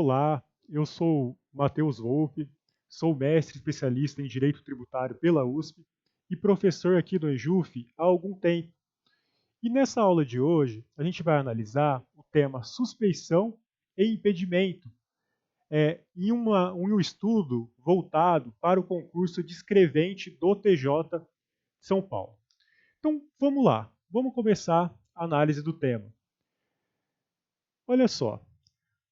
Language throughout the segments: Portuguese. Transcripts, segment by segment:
Olá, eu sou Matheus Wolff, sou mestre especialista em Direito Tributário pela USP e professor aqui do EJUF há algum tempo. E nessa aula de hoje, a gente vai analisar o tema suspeição e impedimento, em um estudo voltado para o concurso de escrevente do TJ de São Paulo. Então, vamos lá, vamos começar a análise do tema. Olha só,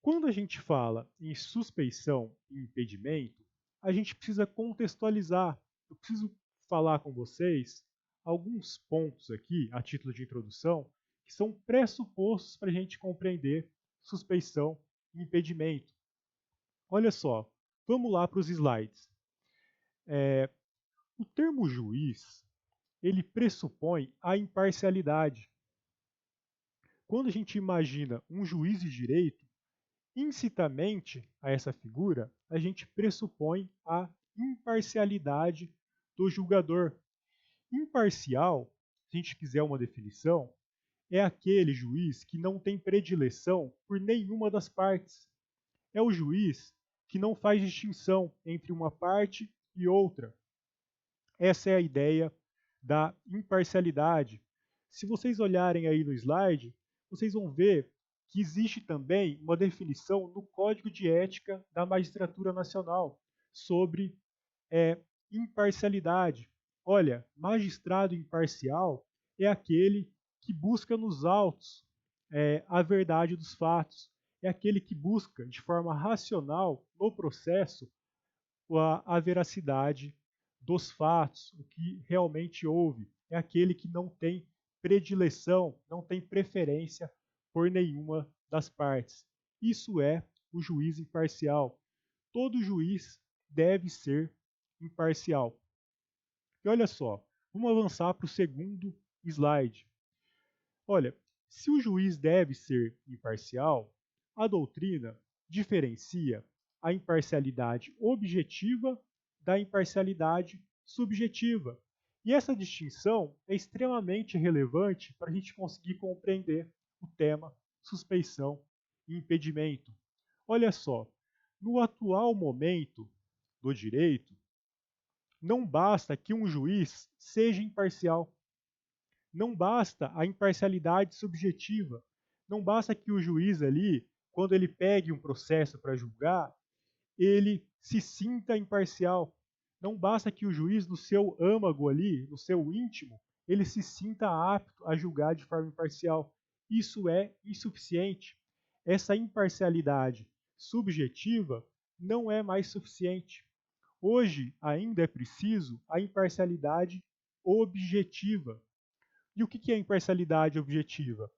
quando a gente fala em suspeição e impedimento, a gente precisa contextualizar. Eu preciso falar com vocês alguns pontos aqui, a título de introdução, que são pressupostos para a gente compreender suspeição e impedimento. Olha só, vamos lá para os slides. O termo juiz, ele pressupõe a imparcialidade. Quando a gente imagina um juiz de direito, incitamente a essa figura, a gente pressupõe a imparcialidade do julgador. Imparcial, se a gente quiser uma definição, é aquele juiz que não tem predileção por nenhuma das partes. É o juiz que não faz distinção entre uma parte e outra. Essa é a ideia da imparcialidade. Se vocês olharem aí no slide, vocês vão ver que existe também uma definição no Código de Ética da Magistratura Nacional sobre imparcialidade. Olha, magistrado imparcial é aquele que busca nos autos a verdade dos fatos. É aquele que busca, de forma racional, no processo, a veracidade dos fatos, o que realmente houve. É aquele que não tem predileção, não tem preferência por nenhuma das partes. Isso é o juiz imparcial. Todo juiz deve ser imparcial. E olha só, vamos avançar para o segundo slide. Olha, se o juiz deve ser imparcial, a doutrina diferencia a imparcialidade objetiva da imparcialidade subjetiva. E essa distinção é extremamente relevante para a gente conseguir compreender o tema suspeição e impedimento. Olha só, no atual momento do direito, não basta que um juiz seja imparcial. Não basta a imparcialidade subjetiva. Não basta que o juiz ali, quando ele pegue um processo para julgar, ele se sinta imparcial. Não basta que o juiz, no seu âmago ali, no seu íntimo, ele se sinta apto a julgar de forma imparcial. Isso é insuficiente. Essa imparcialidade subjetiva não é mais suficiente. Hoje ainda é preciso a imparcialidade objetiva. E o que é imparcialidade objetiva?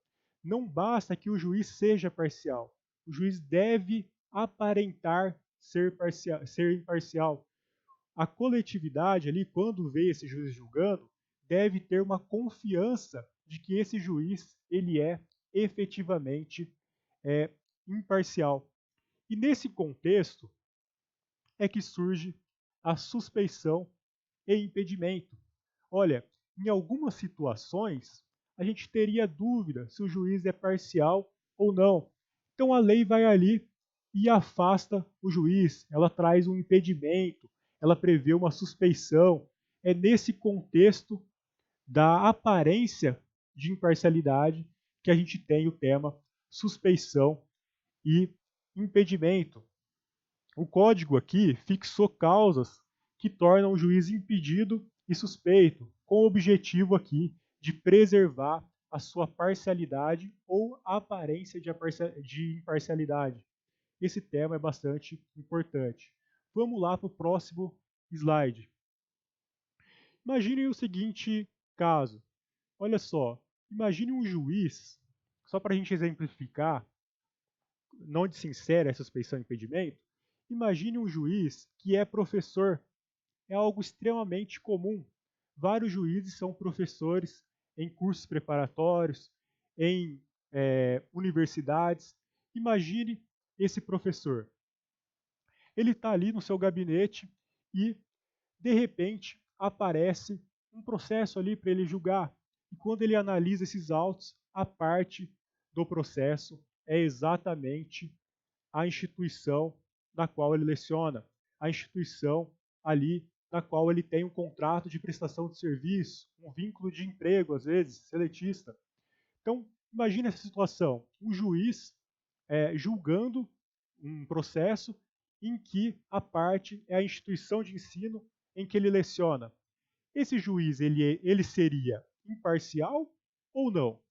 Não basta que o juiz seja parcial. O juiz deve aparentar ser imparcial. A coletividade ali, quando vê esse juiz julgando, deve ter uma confiança de que esse juiz ele é efetivamente imparcial. E nesse contexto é que surge a suspeição e impedimento. Olha, em algumas situações, a gente teria dúvida se o juiz é parcial ou não. Então a lei vai ali e afasta o juiz, ela traz um impedimento, ela prevê uma suspeição. É nesse contexto da aparência de imparcialidade que a gente tem o tema suspeição e impedimento. O código aqui fixou causas que tornam o juiz impedido e suspeito, com o objetivo aqui de preservar a sua parcialidade ou a aparência de imparcialidade. Esse tema é bastante importante. Vamos lá para o próximo slide. Imaginem o seguinte caso. Olha só, imagine um juiz, só para a gente exemplificar, não onde se insere a suspeição e impedimento, imagine um juiz que é professor. É algo extremamente comum. Vários juízes são professores em cursos preparatórios, em universidades. Imagine esse professor. Ele está ali no seu gabinete e, de repente, aparece um processo ali para ele julgar. E quando ele analisa esses autos, a parte do processo é exatamente a instituição na qual ele leciona, a instituição ali na qual ele tem um contrato de prestação de serviço, um vínculo de emprego, às vezes, seletista. Então, imagine essa situação, um juiz julgando um processo em que a parte é a instituição de ensino em que ele leciona. Esse juiz, ele seria imparcial ou não?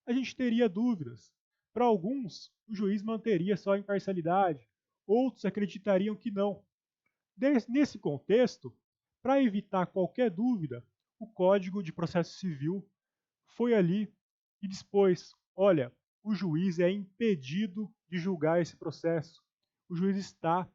A gente teria dúvidas. Para alguns, o juiz manteria só a imparcialidade, outros acreditariam que não. Nesse contexto, para evitar qualquer dúvida, o Código de Processo Civil foi ali e dispôs: olha, o juiz é impedido de julgar esse processo. O juiz está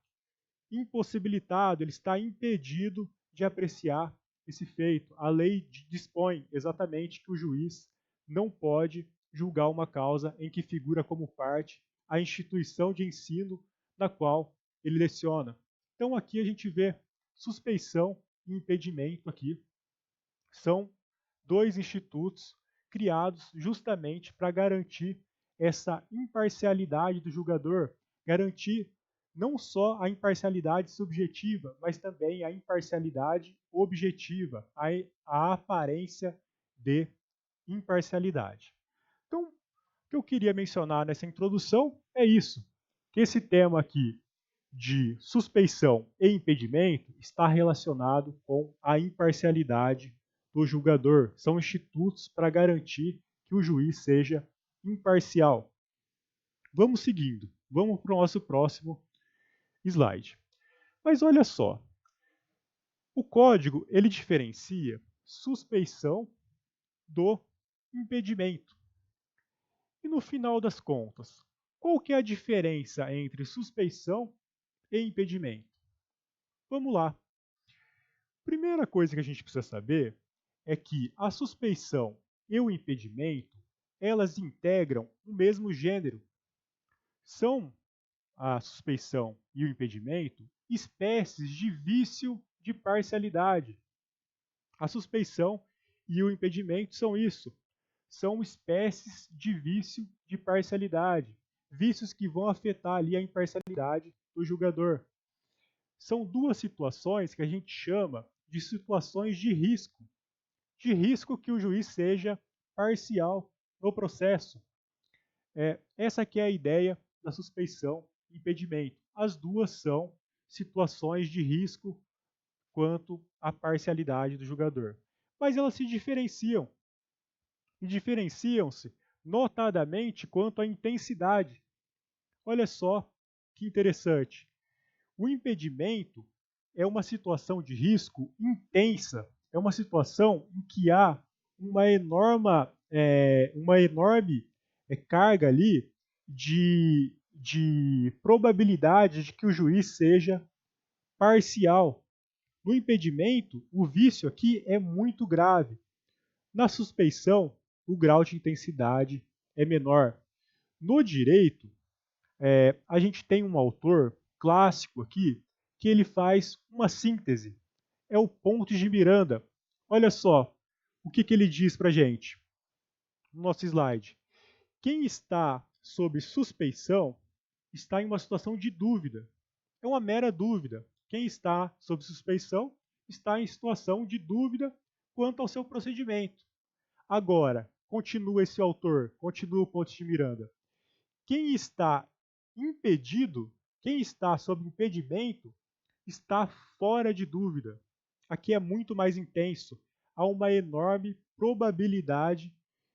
impossibilitado, ele está impedido de apreciar esse feito. A lei dispõe exatamente que o juiz não pode julgar uma causa em que figura como parte a instituição de ensino na qual ele leciona. Então aqui a gente vê suspeição e impedimento aqui. São dois institutos criados justamente para garantir essa imparcialidade do julgador, garantir não só a imparcialidade subjetiva, mas também a imparcialidade objetiva, a aparência de imparcialidade. Então, o que eu queria mencionar nessa introdução é isso, que esse tema aqui de suspeição e impedimento está relacionado com a imparcialidade do julgador. São institutos para garantir que o juiz seja imparcial. Vamos seguindo. Vamos para o nosso próximo slide. Mas olha só, o código ele diferencia suspeição do impedimento. E no final das contas, qual que é a diferença entre suspeição e impedimento? Vamos lá. Primeira coisa que a gente precisa saber é que a suspeição e o impedimento, elas integram o mesmo gênero. São a suspeição e o impedimento espécies de vício de parcialidade. A suspeição e o impedimento são isso. São espécies de vício de parcialidade. Vícios que vão afetar ali a imparcialidade do julgador. São duas situações que a gente chama de situações de risco. De risco que o juiz seja parcial no processo. Essa aqui é a ideia da suspeição e impedimento. As duas são situações de risco quanto à parcialidade do julgador. Mas elas se diferenciam. E diferenciam-se notadamente quanto à intensidade. Olha só que interessante. O impedimento é uma situação de risco intensa, é uma situação em que há uma enorme carga ali de probabilidade de que o juiz seja parcial. No impedimento, o vício aqui é muito grave. Na suspeição, o grau de intensidade é menor. No direito, a gente tem um autor clássico aqui que ele faz uma síntese. É o Pontes de Miranda. Olha só o que ele diz para a gente no nosso slide. Quem está sob suspeição está em uma situação de dúvida. É uma mera dúvida. Quem está sob suspeição está em situação de dúvida quanto ao seu procedimento. Agora, continua esse autor, continua o Pontes de Miranda. Quem está impedido, quem está sob impedimento, está fora de dúvida. Aqui é muito mais intenso. Há uma enorme probabilidade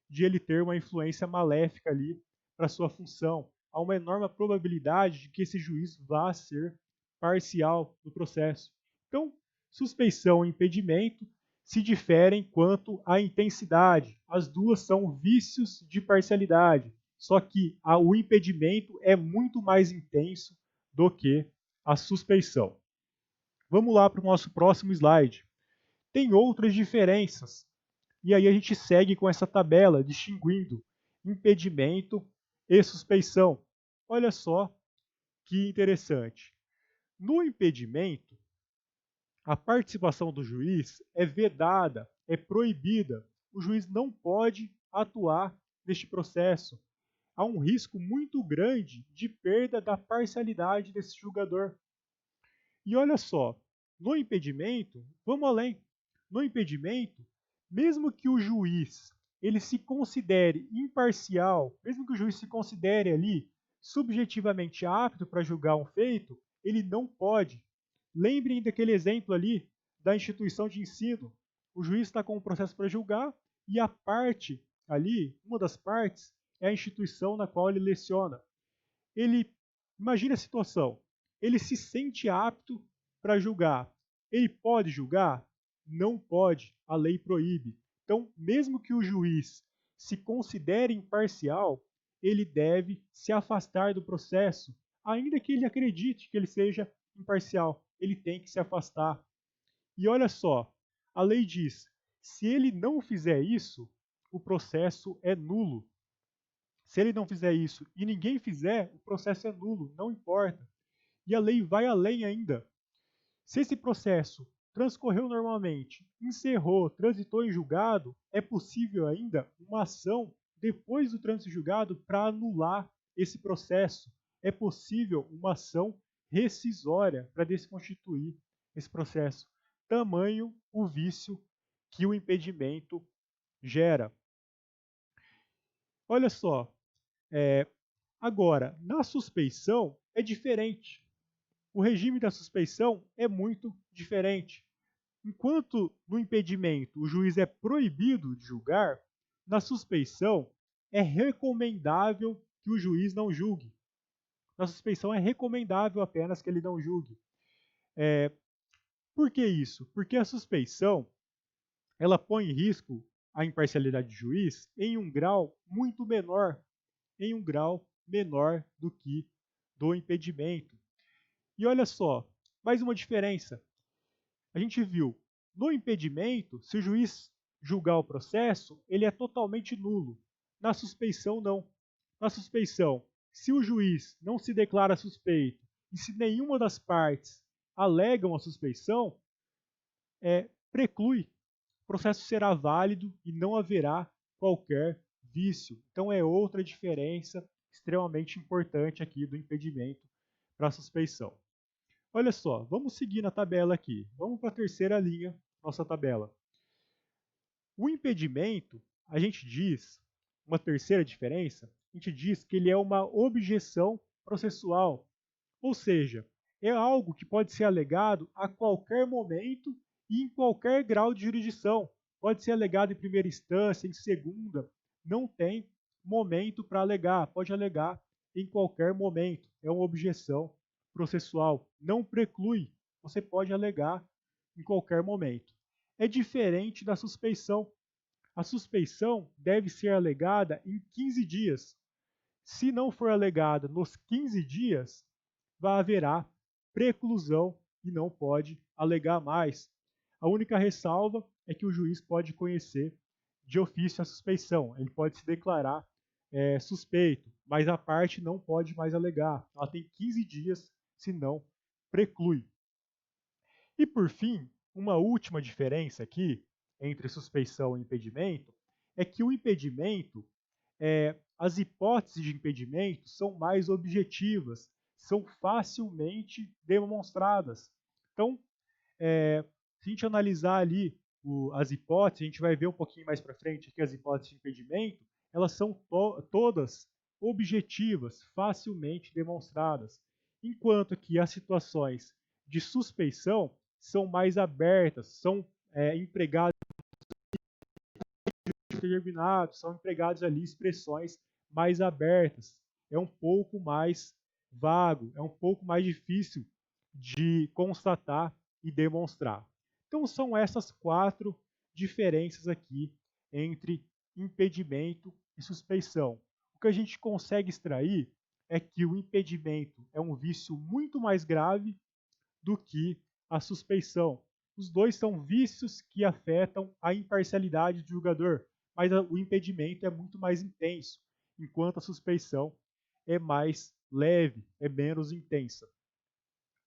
de ele ter uma influência maléfica ali para sua função. Há uma enorme probabilidade de que esse juiz vá ser parcial no processo. Então, suspeição e impedimento se diferem quanto à intensidade. As duas são vícios de parcialidade. Só que o impedimento é muito mais intenso do que a suspeição. Vamos lá para o nosso próximo slide. Tem outras diferenças. E aí a gente segue com essa tabela, distinguindo impedimento e suspeição. Olha só que interessante. No impedimento, a participação do juiz é vedada, é proibida. O juiz não pode atuar neste processo. há um risco muito grande de perda da parcialidade desse julgador. E olha só, no impedimento, vamos além. No impedimento, mesmo que o juiz ele se considere imparcial, mesmo que o juiz se considere ali subjetivamente apto para julgar um feito, ele não pode. Lembrem daquele exemplo ali da instituição de ensino. O juiz está com um processo para julgar e a parte ali, uma das partes, é a instituição na qual ele leciona. Ele imagina a situação. Ele se sente apto para julgar. Ele pode julgar? Não pode. A lei proíbe. Então, mesmo que o juiz se considere imparcial, ele deve se afastar do processo, ainda que ele acredite que ele seja imparcial. Ele tem que se afastar. E olha só, a lei diz: se ele não fizer isso, o processo é nulo. Se ele não fizer isso e ninguém fizer, o processo é nulo, não importa. E a lei vai além ainda. Se esse processo transcorreu normalmente, encerrou, transitou em julgado, é possível ainda uma ação depois do trânsito em julgado para anular esse processo. É possível uma ação rescisória para desconstituir esse processo. Tamanho o vício que o impedimento gera. Olha só, agora, na suspeição é diferente. O regime da suspeição é muito diferente. Enquanto no impedimento o juiz é proibido de julgar, na suspeição é recomendável que o juiz não julgue. Na suspeição é recomendável apenas que ele não julgue. Por que isso? Porque a suspeição ela põe em risco a imparcialidade do juiz em um grau muito menor, em um grau menor do que do impedimento. E olha só, mais uma diferença. A gente viu, no impedimento, se o juiz julgar o processo, ele é totalmente nulo. Na suspeição, não. Na suspeição, se o juiz não se declara suspeito e se nenhuma das partes alegam a suspeição, preclui. O processo será válido e não haverá qualquer vício. Então é outra diferença extremamente importante aqui do impedimento para a suspeição. Olha só, vamos seguir na tabela aqui. Vamos para a terceira linha, nossa tabela. O impedimento, a gente diz, uma terceira diferença, a gente diz que ele é uma objeção processual. Ou seja, é algo que pode ser alegado a qualquer momento e em qualquer grau de jurisdição. Pode ser alegado em primeira instância, em segunda, não tem momento para alegar, pode alegar em qualquer momento. É uma objeção processual, não preclui, você pode alegar em qualquer momento. É diferente da suspeição. A suspeição deve ser alegada em 15 dias. Se não for alegada nos 15 dias, haverá preclusão e não pode alegar mais. A única ressalva é que o juiz pode conhecer de ofício a suspeição, ele pode se declarar suspeito, mas a parte não pode mais alegar. Ela tem 15 dias, senão preclui. E por fim, uma última diferença aqui entre suspeição e impedimento é que o impedimento, as hipóteses de impedimento são mais objetivas, são facilmente demonstradas. Então, se a gente analisar ali as hipóteses, a gente vai ver um pouquinho mais para frente que as hipóteses de impedimento, elas são todas objetivas, facilmente demonstradas, enquanto que as situações de suspeição são mais abertas, são empregados determinados, são empregados ali expressões mais abertas. É um pouco mais vago, é um pouco mais difícil de constatar e demonstrar. Então são essas 4 diferenças aqui entre impedimento e suspeição. O que a gente consegue extrair é que o impedimento é um vício muito mais grave do que a suspeição. Os dois são vícios que afetam a imparcialidade do julgador, mas o impedimento é muito mais intenso, enquanto a suspeição é mais leve, é menos intensa.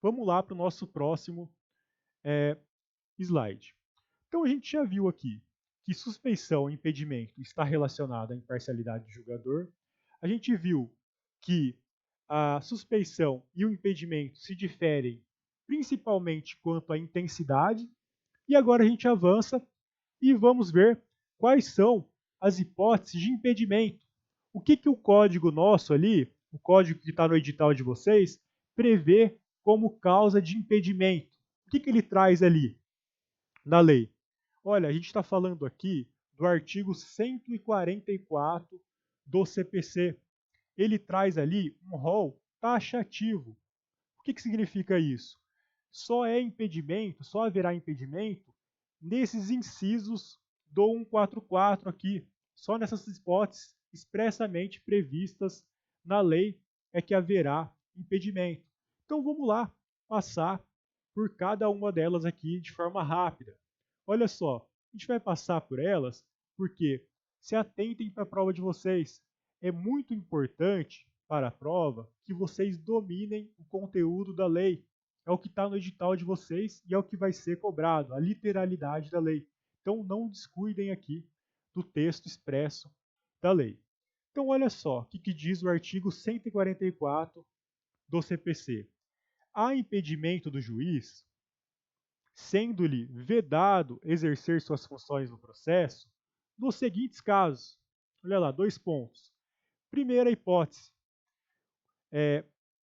Vamos lá para o nosso próximo slide. Então a gente já viu aqui que suspeição e impedimento está relacionada à imparcialidade do julgador. A gente viu que a suspeição e o impedimento se diferem principalmente quanto à intensidade, e agora a gente avança e vamos ver quais são as hipóteses de impedimento. O que, que o código nosso ali, o código que está no edital de vocês, prevê como causa de impedimento? O que, que ele traz ali na lei? Olha, a gente está falando aqui do artigo 144 do CPC. Ele traz ali um rol taxativo. O que, que significa isso? Só é impedimento, só haverá impedimento nesses incisos do 144 aqui. Só nessas hipóteses expressamente previstas na lei é que haverá impedimento. Então vamos lá passar por cada uma delas aqui de forma rápida. Olha só, a gente vai passar por elas porque se atentem para a prova de vocês. É muito importante para a prova que vocês dominem o conteúdo da lei. É o que está no edital de vocês e é o que vai ser cobrado, a literalidade da lei. Então não descuidem aqui do texto expresso da lei. Então olha só o que diz o artigo 144 do CPC. Há impedimento do juiz, sendo-lhe vedado exercer suas funções no processo, nos seguintes casos. Olha lá, 2 pontos. Primeira hipótese,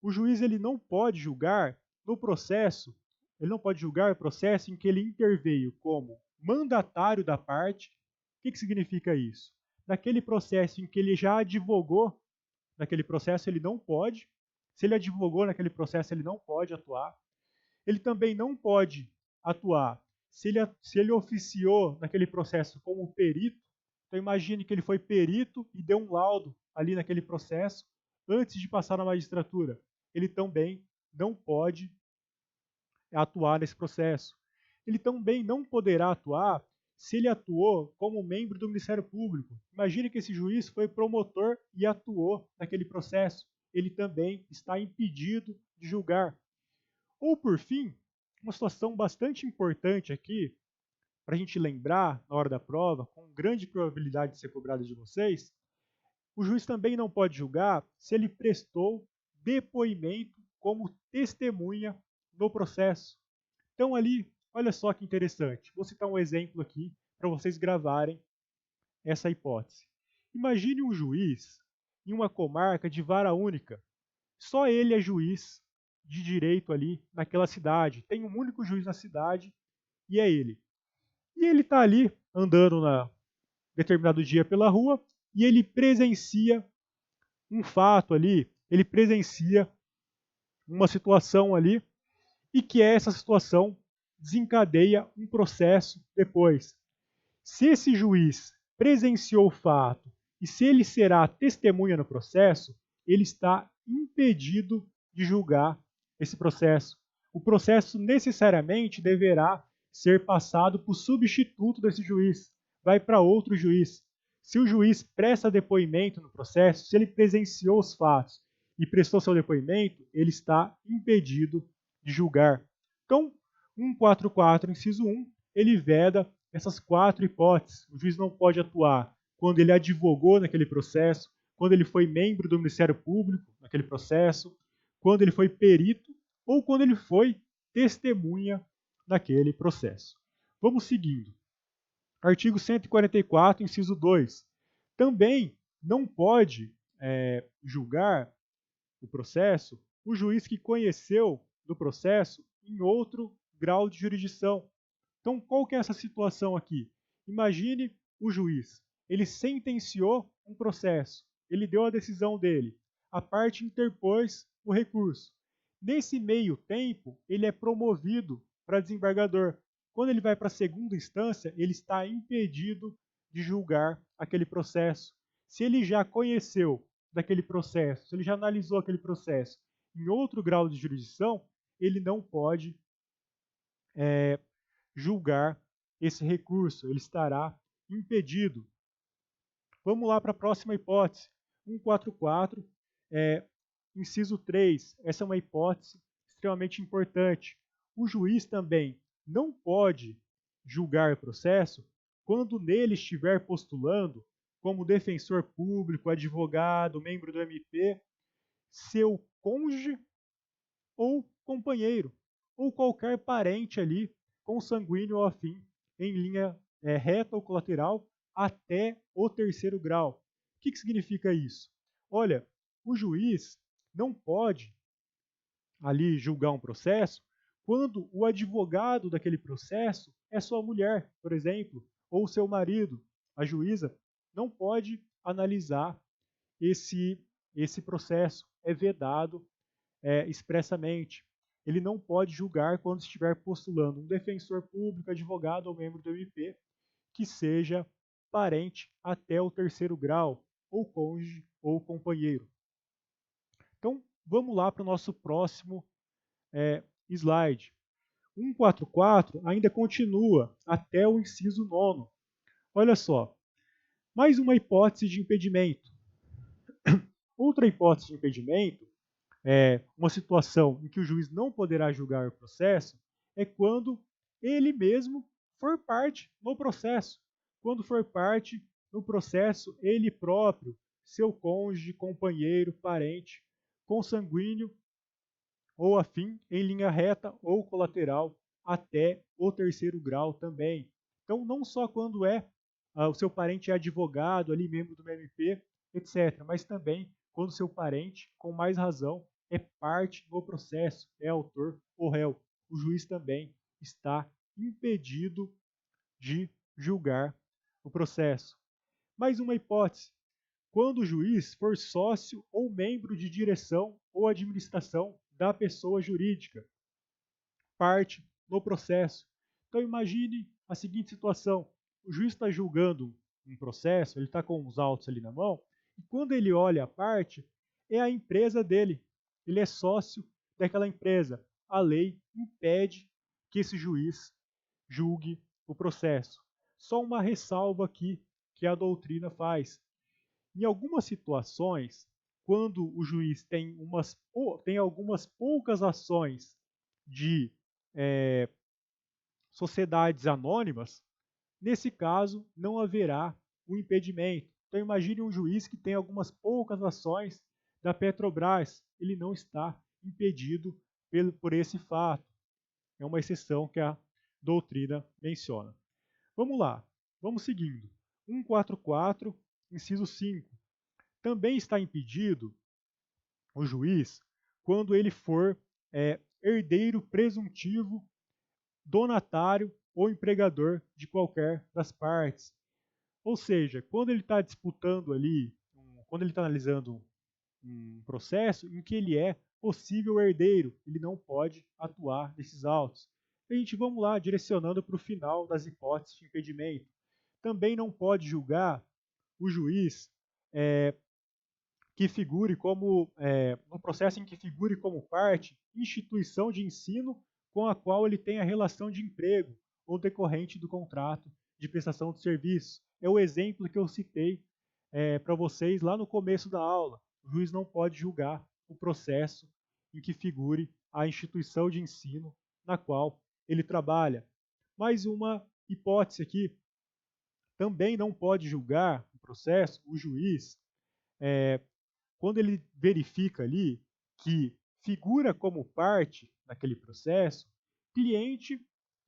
o juiz ele não pode julgar no processo, ele não pode julgar o processo em que ele interveio como mandatário da parte. O que, que significa isso? Naquele processo em que ele já advogou, naquele processo ele não pode. Se ele advogou naquele processo, ele não pode atuar. Ele também não pode atuar se ele oficiou naquele processo como perito. Então imagine que ele foi perito e deu um laudo ali naquele processo antes de passar na magistratura. Ele também não pode atuar nesse processo. Ele também não poderá atuar se ele atuou como membro do Ministério Público. Imagine que esse juiz foi promotor e atuou naquele processo. Ele também está impedido de julgar. Ou, por fim, uma situação bastante importante aqui, para a gente lembrar na hora da prova, com grande probabilidade de ser cobrada de vocês, o juiz também não pode julgar se ele prestou depoimento como testemunha no processo. Então ali, olha só que interessante. Vou citar um exemplo aqui para vocês gravarem essa hipótese. Imagine um juiz em uma comarca de vara única. Só ele é juiz de direito ali naquela cidade. Tem um único juiz na cidade e é ele. E ele está ali andando na determinado dia pela rua e ele presencia um fato ali, ele presencia uma situação ali e que essa situação desencadeia um processo depois. Se esse juiz presenciou o fato e se ele será testemunha no processo, ele está impedido de julgar esse processo. O processo necessariamente deverá ser passado para o substituto desse juiz, vai para outro juiz. Se o juiz presta depoimento no processo, se ele presenciou os fatos e prestou seu depoimento, ele está impedido de julgar. Então, 144, inciso 1, ele veda essas 4 hipóteses. O juiz não pode atuar quando ele advogou naquele processo, quando ele foi membro do Ministério Público naquele processo, quando ele foi perito ou quando ele foi testemunha naquele processo. Vamos seguindo. Artigo 144, inciso 2. Também não pode julgar o processo o juiz que conheceu do processo em outro grau de jurisdição. Então, qual que é essa situação aqui? Imagine o juiz, ele sentenciou um processo, ele deu a decisão dele, a parte interpôs o recurso. Nesse meio tempo, ele é promovido para desembargador. Quando ele vai para a segunda instância, ele está impedido de julgar aquele processo. Se ele já conheceu daquele processo, se ele já analisou aquele processo em outro grau de jurisdição, ele não pode julgar esse recurso, ele estará impedido. Vamos lá para a próxima hipótese. 144, inciso 3. Essa é uma hipótese extremamente importante. O juiz também não pode julgar o processo quando nele estiver postulando como defensor público, advogado, membro do MP, seu cônjuge ou companheiro, ou qualquer parente ali, consanguíneo ou afim, em linha reta ou colateral, até o terceiro grau. O que significa isso? Olha, o juiz não pode ali julgar um processo quando o advogado daquele processo é sua mulher, por exemplo, ou seu marido. A juíza não pode analisar esse processo, é vedado expressamente. Ele não pode julgar quando estiver postulando um defensor público, advogado ou membro do MP que seja parente até o terceiro grau, ou cônjuge ou companheiro. Então, vamos lá para o nosso próximo slide. 144 ainda continua até o inciso 9. Olha só, mais uma hipótese de impedimento. Outra hipótese de impedimento uma situação em que o juiz não poderá julgar o processo é quando ele mesmo for parte no processo. Quando for parte no processo, ele próprio, seu cônjuge, companheiro, parente, consanguíneo ou afim, em linha reta ou colateral, até o terceiro grau também. Então, não só quando o seu parente é advogado, ali, membro do MP, etc., mas também quando seu parente, com mais razão, é parte no processo, é autor ou réu. O juiz também está impedido de julgar o processo. Mais uma hipótese: quando o juiz for sócio ou membro de direção ou administração da pessoa jurídica, parte no processo. Então imagine a seguinte situação: o juiz está julgando um processo, ele está com os autos ali na mão, e quando ele olha a parte, é a empresa dele, ele é sócio daquela empresa. A lei impede que esse juiz julgue o processo. Só uma ressalva aqui que a doutrina faz. Em algumas situações, quando o juiz tem algumas poucas ações de sociedades anônimas, nesse caso não haverá um impedimento. Então imagine um juiz que tem algumas poucas ações da Petrobras, ele não está impedido por esse fato. É uma exceção que a doutrina menciona. Vamos lá, vamos seguindo. 144, inciso 5. Também está impedido o juiz quando ele for herdeiro presuntivo, donatário ou empregador de qualquer das partes. Ou seja, quando ele está disputando ali, quando ele está analisando um processo em que ele é possível herdeiro, ele não pode atuar nesses autos. A gente vamos lá direcionando para o final das hipóteses de impedimento. Também não pode julgar o juiz que figure como, no processo em que figure como parte, instituição de ensino com a qual ele tenha relação de emprego ou decorrente do contrato de prestação de serviço. É o exemplo que eu citei para vocês lá no começo da aula. O juiz não pode julgar o processo em que figure a instituição de ensino na qual ele trabalha. Mais uma hipótese aqui. Também não pode julgar o processo o juiz quando ele verifica ali que figura como parte naquele processo cliente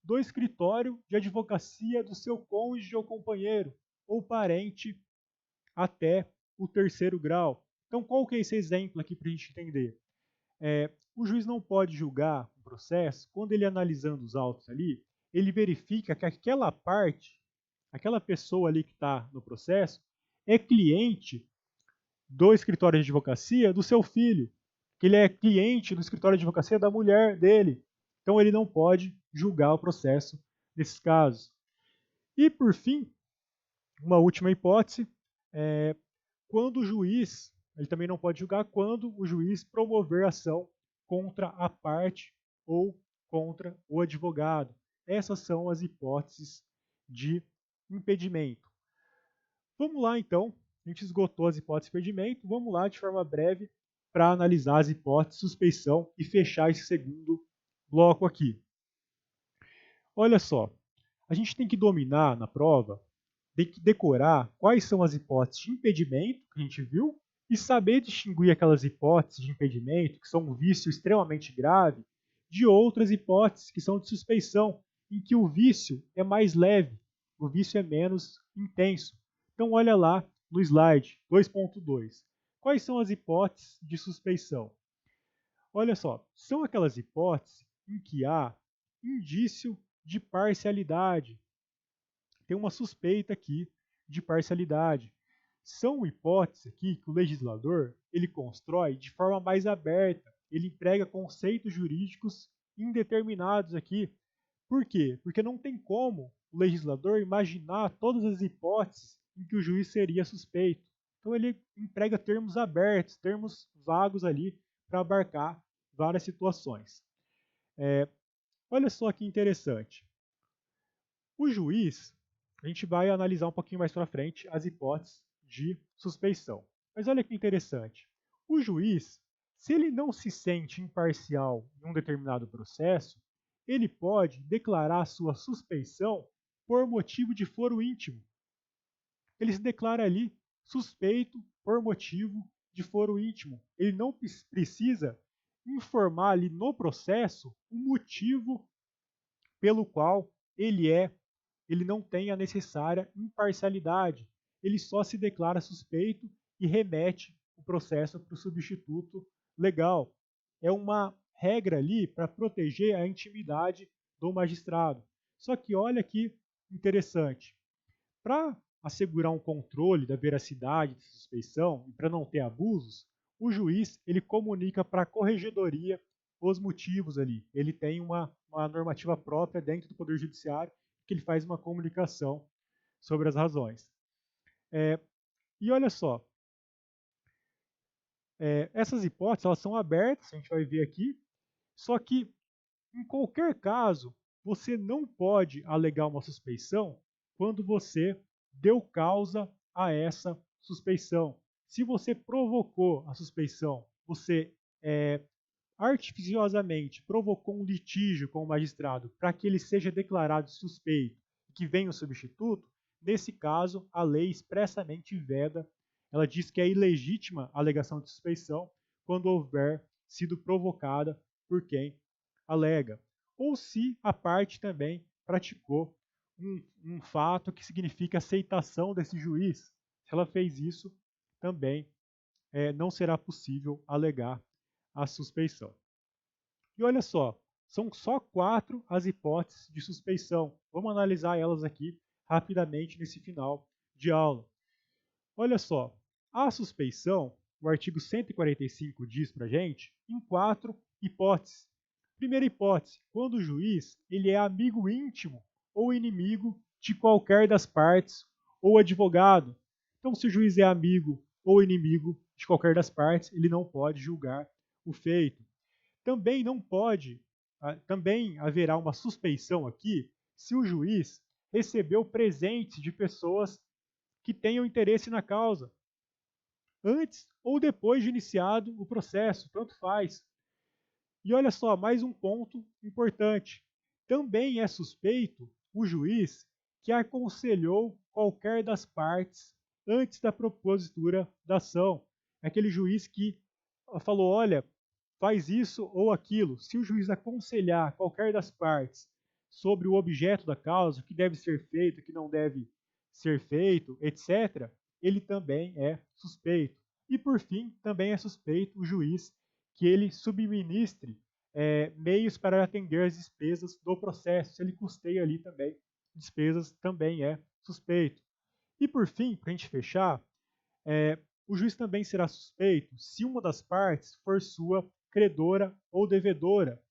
do escritório de advocacia do seu cônjuge ou companheiro ou parente até o terceiro grau. Então, qual que é esse exemplo aqui para a gente entender? O juiz não pode julgar o processo quando ele analisando os autos ali, ele verifica que aquela parte, aquela pessoa ali que está no processo, é cliente do escritório de advocacia do seu filho, que ele é cliente do escritório de advocacia da mulher dele. Então ele não pode julgar o processo nesses casos. E por fim, uma última hipótese, quando o juiz, ele também não pode julgar quando o juiz promover ação contra a parte ou contra o advogado. Essas são as hipóteses de impedimento. Vamos lá então, a gente esgotou as hipóteses de impedimento, vamos lá de forma breve para analisar as hipóteses de suspeição e fechar esse segundo bloco aqui. Olha só, a gente tem que dominar na prova tem que decorar quais são as hipóteses de impedimento que a gente viu e saber distinguir aquelas hipóteses de impedimento, que são um vício extremamente grave, de outras hipóteses que são de suspeição, em que o vício é mais leve, o vício é menos intenso. Então, olha lá no slide 2.2. Quais são as hipóteses de suspeição? Olha só, são aquelas hipóteses em que há indício de parcialidade. Tem uma suspeita aqui de parcialidade. São hipóteses aqui que o legislador ele constrói de forma mais aberta. Ele emprega conceitos jurídicos indeterminados aqui. Por quê? Porque não tem como o legislador imaginar todas as hipóteses em que o juiz seria suspeito. Então ele emprega termos abertos, termos vagos ali para abarcar várias situações. Olha só que interessante. O juiz, a gente vai analisar um pouquinho mais para frente as hipóteses de suspeição. Mas olha que interessante. O juiz, se ele não se sente imparcial em um determinado processo, ele pode declarar sua suspeição por motivo de foro íntimo. Ele se declara ali suspeito por motivo de foro íntimo. Ele não precisa informar ali no processo o motivo pelo qual ele não tem a necessária imparcialidade. Ele só se declara suspeito e remete o processo para o substituto legal. É uma regra ali para proteger a intimidade do magistrado. Só que olha que interessante. Para assegurar um controle da veracidade da suspeição e para não ter abusos, o juiz ele comunica para a corregedoria os motivos ali. Ele tem uma normativa própria dentro do Poder Judiciário que ele faz uma comunicação sobre as razões. E olha só, essas hipóteses elas são abertas, a gente vai ver aqui, só que em qualquer caso, você não pode alegar uma suspeição quando você deu causa a essa suspeição. Se você provocou a suspeição, você artificiosamente provocou um litígio com o magistrado para que ele seja declarado suspeito e que venha o substituto, nesse caso, a lei expressamente veda, ela diz que é ilegítima a alegação de suspeição quando houver sido provocada por quem alega, ou se a parte também praticou um fato que significa aceitação desse juiz. Se ela fez isso, também não será possível alegar a suspeição. E olha só, são só 4 as hipóteses de suspeição. Vamos analisar elas aqui rapidamente nesse final de aula. Olha só, a suspeição, o artigo 145 diz para a gente em 4 hipóteses. Primeira hipótese, quando o juiz ele é amigo íntimo ou inimigo de qualquer das partes ou advogado. Então, se o juiz é amigo ou inimigo de qualquer das partes, ele não pode julgar o feito. Também não pode, também haverá uma suspeição aqui se o juiz recebeu presentes de pessoas que tenham interesse na causa, antes ou depois de iniciado o processo, tanto faz. E olha só, mais um ponto importante. Também é suspeito o juiz que aconselhou qualquer das partes antes da propositura da ação. É aquele juiz que falou, olha, faz isso ou aquilo. Se o juiz aconselhar qualquer das partes sobre o objeto da causa, o que deve ser feito, o que não deve ser feito, etc., ele também é suspeito. E, por fim, também é suspeito o juiz que ele subministre meios para atender as despesas do processo. Se ele custeia ali também despesas, também é suspeito. E, por fim, para a gente fechar, o juiz também será suspeito se uma das partes for sua credora ou devedora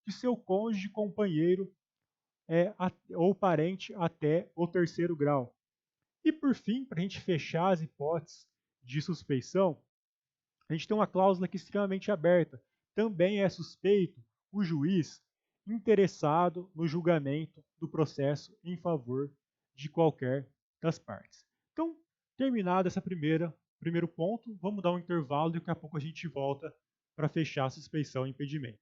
de seu cônjuge, companheiro ou parente até o terceiro grau. E por fim, para a gente fechar as hipóteses de suspeição, a gente tem uma cláusula aqui extremamente aberta. Também é suspeito o juiz interessado no julgamento do processo em favor de qualquer das partes. Então, terminado esse primeiro ponto, vamos dar um intervalo e daqui a pouco a gente volta para fechar a suspeição e impedimento.